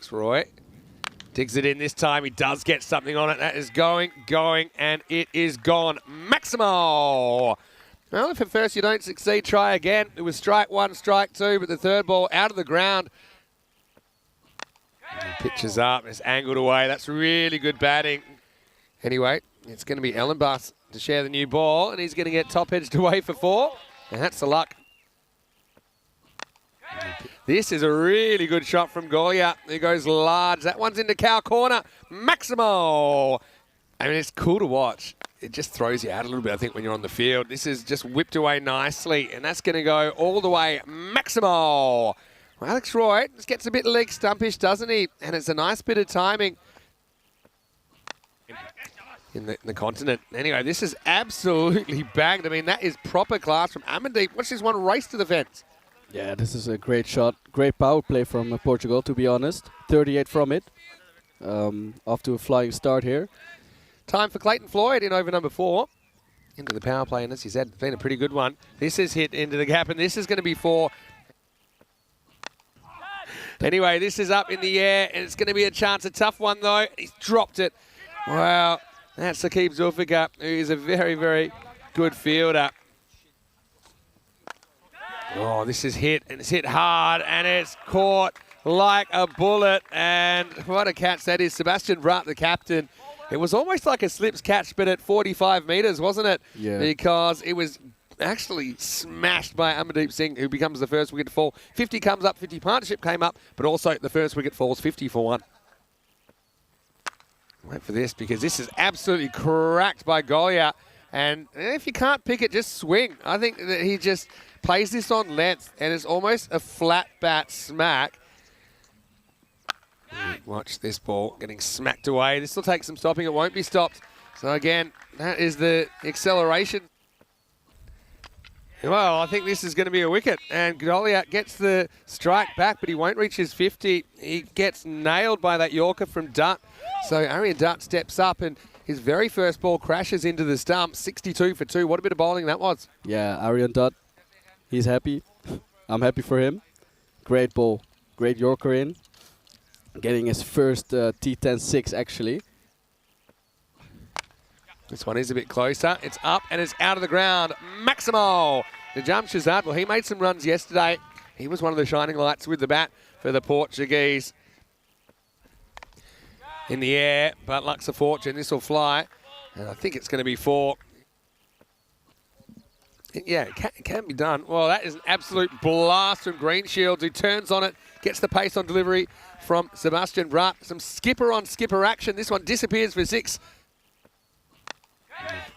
Alex Roy digs it in this time. He does get something on it. That is going, and it is gone. Maximo! Well, if at first you don't succeed, try again. It was strike one, strike two, but the third ball out of the ground. Pitches up, it's angled away. That's really good batting. Anyway, it's going to be Ellenbus to share the new ball, and he's going to get top-edged away for 4. And that's the luck. This is a really good shot from Golia. There goes large. That one's into cow corner. Maximo! I mean, it's cool to watch. It just throws you out a little bit, I think, when you're on the field. This is just whipped away nicely, and that's going to go all the way. Maximo! Well, Alex Roy just gets a bit leg stumpish, doesn't he? And it's a nice bit of timing in the continent. Anyway, this is absolutely banged. I mean, that is proper class from Amandeep. Watch this one race to the fence. Yeah, this is a great shot. Great power play from Portugal, to be honest. 38 from it. Off to a flying start here. Time for Clayton Floyd in over number 4. Into the power play, and as you said, it's been a pretty good one. This is hit into the gap, and this is going to be 4. Anyway, this is up in the air, and it's going to be a chance. A tough one, though. He's dropped it. Wow. That's Saqib Zulfikar, who is a very, very good fielder. Oh, this is hit, and it's hit hard, and it's caught like a bullet. And what a catch that is. Sebastian Bratt, the captain. It was almost like a slips catch, but at 45 metres, wasn't it? Yeah. Because it was actually smashed by Amandeep Singh, who becomes the first wicket to fall. 50 comes up, 50 partnership came up, but also the first wicket falls 50 for 1. Wait for this, because this is absolutely cracked by Golia. And if you can't pick it, just swing. I think that he just plays this on length, and it's almost a flat bat smack. Watch this ball getting smacked away. This will take some stopping. It won't be stopped. So again, that is the acceleration. Well, I think this is going to be a wicket, and Golia gets the strike back, but he won't reach his 50. He gets nailed by that Yorker from Dutt. So Aryan Dutt steps up, and his very first ball crashes into the stump. 62 for 2. What a bit of bowling that was. Yeah, Aryan Dutt, he's happy. I'm happy for him. Great ball. Great Yorker in. Getting his first T10-6, actually. This one is a bit closer. It's up and it's out of the ground. Maximo! Najam Shazad, well, he made some runs yesterday. He was one of the shining lights with the bat for the Portuguese. In the air, but luck's a fortune. This will fly. And I think it's going to be 4. Yeah, it can be done. Well, that is an absolute blast from Greenshields, who turns on it, gets the pace on delivery from Sebastian Bratt. Some skipper-on-skipper action. This one disappears for 6.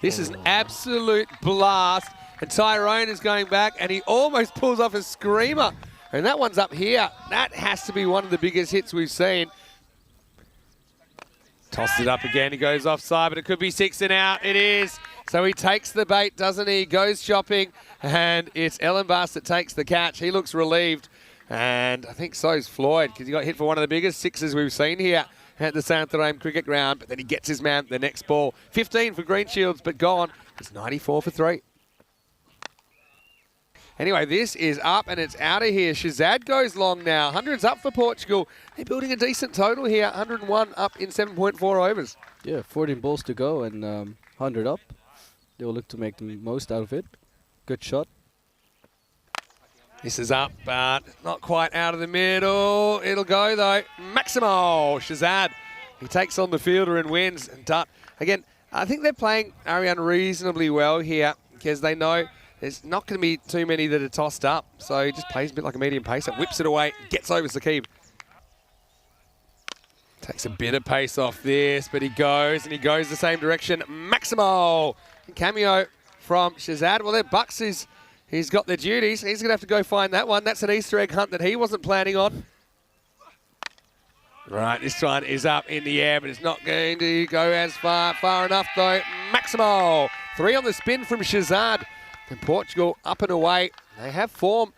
This is an absolute blast. And Tyrone is going back, and he almost pulls off a screamer. And that one's up here. That has to be one of the biggest hits we've seen. Tossed it up again. He goes offside, but it could be 6 and out. It is. So he takes the bait, doesn't he? Goes shopping, and it's Ellenbus that takes the catch. He looks relieved. And I think so's Floyd, because he got hit for one of the biggest 6s we've seen here at the Santarém cricket ground. But then he gets his man the next ball. 15 for Greenshields, but gone. It's 94 for 3. Anyway, this is up and it's out of here. Shazad goes long now. 100's up for Portugal. They're building a decent total here. 101 up in 7.4 overs. Yeah, 14 balls to go and 100 up. They will look to make the most out of it. Good shot. This is up, but not quite out of the middle. It'll go, though. Maximo Shazad. He takes on the fielder and wins. And Dutt, again, I think they're playing Ariane reasonably well here, because they know there's not going to be too many that are tossed up. So he just plays a bit like a medium pacer, whips it away, gets over Saqib. Takes a bit of pace off this, but he goes the same direction. Maximo! Cameo from Shazad. Well, they're Bucks. He's got the duties. He's going to have to go find that one. That's an Easter egg hunt that he wasn't planning on. Right, this one is up in the air, but it's not going to go as far enough, though. Maximo! 3 on the spin from Shazad. And Portugal up and away. They have form.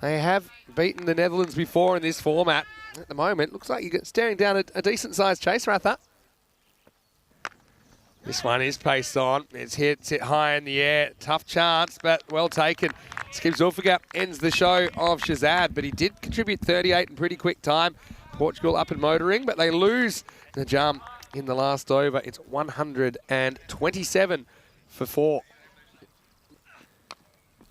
They have beaten the Netherlands before in this format. At the moment, looks like you're staring down a decent-sized chase, Ratha. This one is paced on. It's hit high in the air. Tough chance, but well taken. Saqib Zulfikar ends the show of Shazad, but he did contribute 38 in pretty quick time. Portugal up and motoring, but they lose the jump in the last over. It's 127 for 4.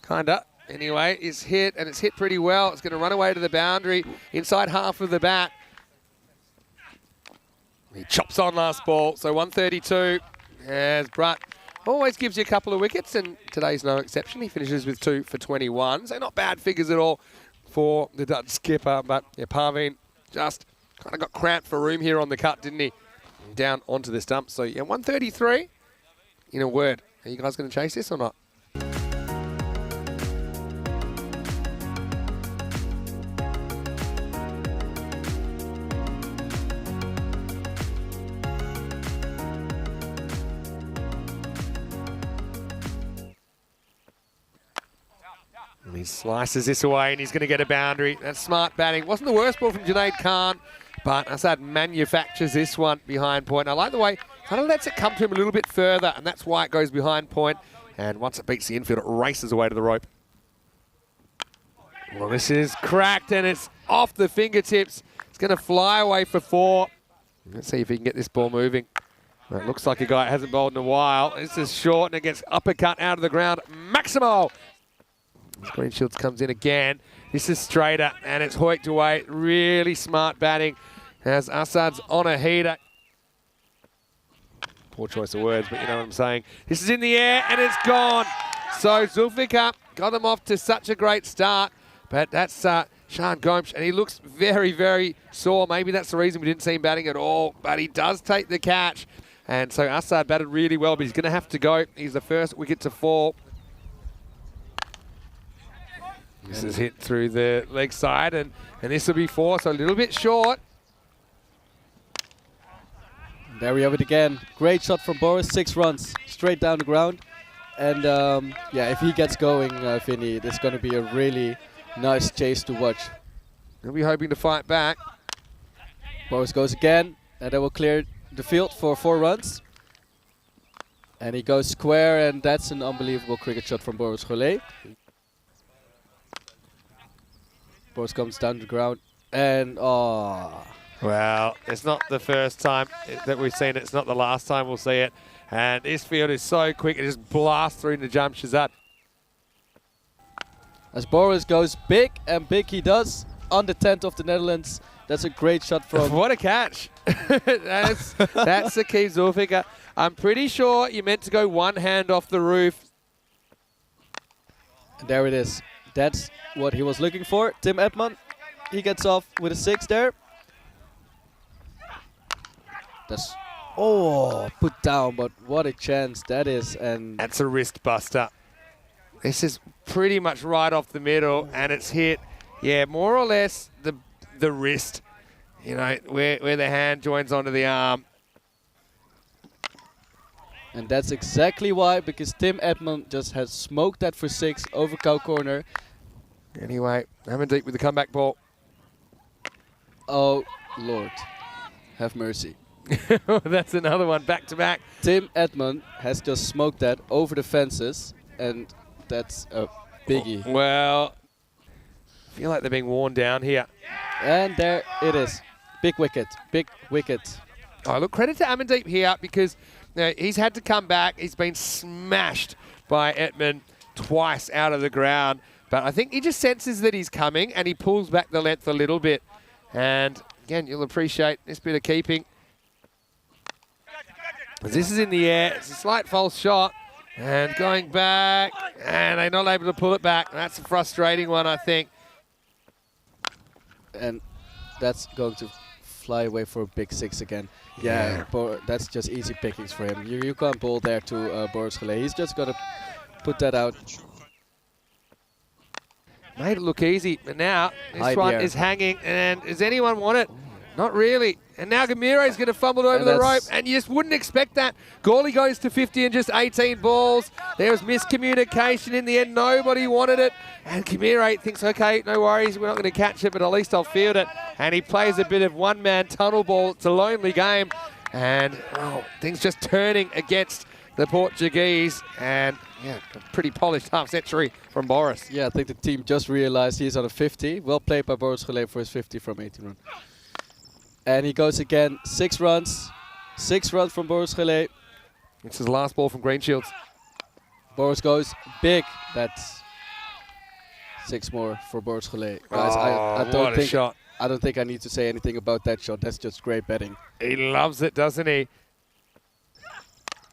Kinda. Anyway, it's hit, and it's hit pretty well. It's going to run away to the boundary inside half of the bat. He chops on last ball, so 132 as Brutt always gives you a couple of wickets, and today's no exception. He finishes with 2 for 21, so not bad figures at all for the Dutch skipper. But yeah, Parveen just kind of got cramped for room here on the cut, didn't he? Down onto the stump. So yeah, 133. In a word, are you guys going to chase this or not? And he slices this away, and he's going to get a boundary. That's smart batting. Wasn't the worst ball from Junaid Khan, but Assad manufactures this one behind point. I like the way, kind of lets it come to him a little bit further, and that's why it goes behind point. And once it beats the infield, it races away to the rope. Well, this is cracked, and it's off the fingertips. It's going to fly away for 4. Let's see if he can get this ball moving. Well, it looks like a guy that hasn't bowled in a while. This is short, and it gets uppercut out of the ground. Maximo! Greenshields comes in again. This is straighter, and it's hoiked away. Really smart batting as Assad's on a heater. Poor choice of words, but you know what I'm saying. This is in the air, and it's gone. So Zulfikar got them off to such a great start, but that's Sean Gomes, and he looks very, very sore. Maybe that's the reason we didn't see him batting at all, but he does take the catch. And so Assad batted really well, but he's going to have to go. He's the first wicket to fall. This is hit through the leg side, and this will be 4, so a little bit short. There we have it again. Great shot from Boris, 6 runs, straight down the ground. And yeah, if he gets going, Vinny, it's going to be a really nice chase to watch. He'll be hoping to fight back. Boris goes again, and that will clear the field for 4 runs. And he goes square, and that's an unbelievable cricket shot from Boris Golay. Boris comes down to the ground, and oh. Well, it's not the first time that we've seen it. It's not the last time we'll see it. And this field is so quick, it just blasts through the jump. Shazad. As Boris goes big, and big he does, on the 10th of the Netherlands. That's a great shot from... What a catch. that's Saqib Zulfikar. I'm pretty sure you meant to go one hand off the roof. And there it is. That's what he was looking for. Tim Edman, he gets off with a 6 there. That's, oh, put down, but what a chance that is. And that's a wrist buster. This is pretty much right off the middle, and it's hit, yeah, more or less the wrist, you know, where the hand joins onto the arm. And that's exactly why, because Tim Edman just has smoked that for 6 over cow corner. Anyway, Amandeep with the comeback ball. Oh, Lord. Have mercy. That's another one, back to back. Tim Edman has just smoked that over the fences, and that's a biggie. Well, I feel like they're being worn down here. And there it is. Big wicket, big wicket. Oh, look, credit to Amandeep here, because he's had to come back. He's been smashed by Edman twice out of the ground. But I think he just senses that he's coming, and he pulls back the length a little bit. And again, you'll appreciate this bit of keeping. As this is in the air, it's a slight false shot. And going back, and they're not able to pull it back. That's a frustrating one, I think. And that's going to fly away for a big 6 again. Yeah, that's just easy pickings for him. You can't bowl there to Boris Golay. He's just got to put that out. Made it look easy, but now this one is hanging, and does anyone want it? Not really. And now Gamire's going to fumble it over the rope, and you just wouldn't expect that. Gawley goes to 50 in just 18 balls. There was miscommunication in the end. Nobody wanted it. And Gamire thinks, okay, no worries, we're not going to catch it, but at least I'll field it. And he plays a bit of one-man tunnel ball. It's a lonely game. And things just turning against the Portuguese. And yeah, a pretty polished half-century from Boris. Yeah, I think the team just realized he's on a 50. Well played by Boris Golay for his 50 from 18 run. And he goes again. 6 runs. 6 runs from Boris Gelé. It's his last ball from Green Shields. Boris goes big. That's 6 more for Boris Gelé. Guys, I don't think I need to say anything about that shot. That's just great betting. He loves it, doesn't he?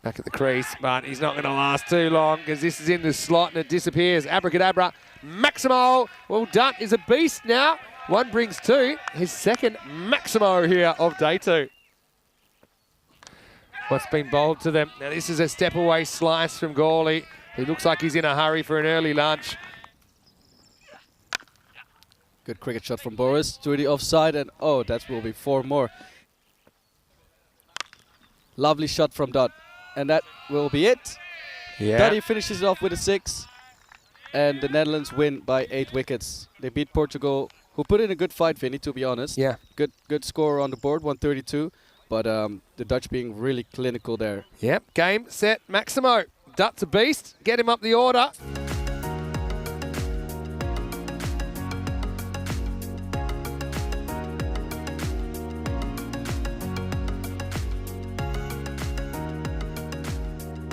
Back at the crease, but he's not going to last too long because this is in the slot and it disappears. Abracadabra. Maximo, well done, is a beast now. 1 brings 2. His second Maximo here of day 2. What's been bowled to them. Now this is a step away slice from Gawley. He looks like he's in a hurry for an early lunch. Good cricket shot from Boris to the offside, and oh, that will be 4 more. Lovely shot from Dot, and that will be it. Yeah. Dotty finishes it off with a 6, and the Netherlands win by 8 wickets. They beat Portugal, who put in a good fight, Vinny, to be honest. Yeah. Good score on the board, 132. But the Dutch being really clinical there. Yep, game, set, Maximo. Dut's a beast. Get him up the order.